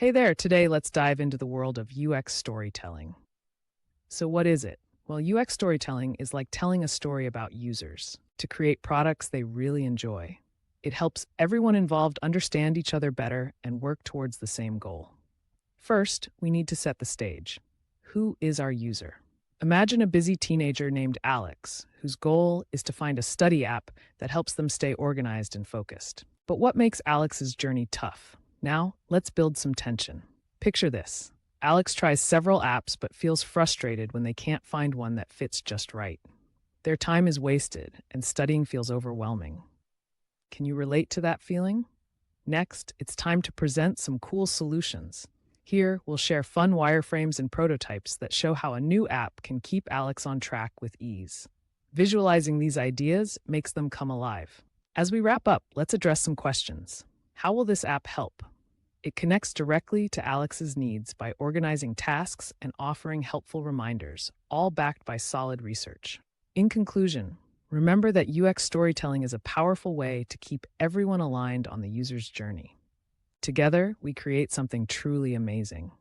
Hey there, today let's dive into the world of UX storytelling. So, what is it? Well, UX storytelling is like telling a story about users to create products they really enjoy. It helps everyone involved understand each other better and work towards the same goal. First, we need to set the stage. Who is our user? Imagine a busy teenager named Alex, whose goal is to find a study app that helps them stay organized and focused. But what makes Alex's journey tough? Now, let's build some tension. Picture this. Alex tries several apps but feels frustrated when they can't find one that fits just right. Their time is wasted and studying feels overwhelming. Can you relate to that feeling? Next, it's time to present some cool solutions. Here, we'll share fun wireframes and prototypes that show how a new app can keep Alex on track with ease. Visualizing these ideas makes them come alive. As we wrap up, let's address some questions. How will this app help? It connects directly to Alex's needs by organizing tasks and offering helpful reminders, all backed by solid research. In conclusion, remember that UX storytelling is a powerful way to keep everyone aligned on the user's journey. Together, we create something truly amazing.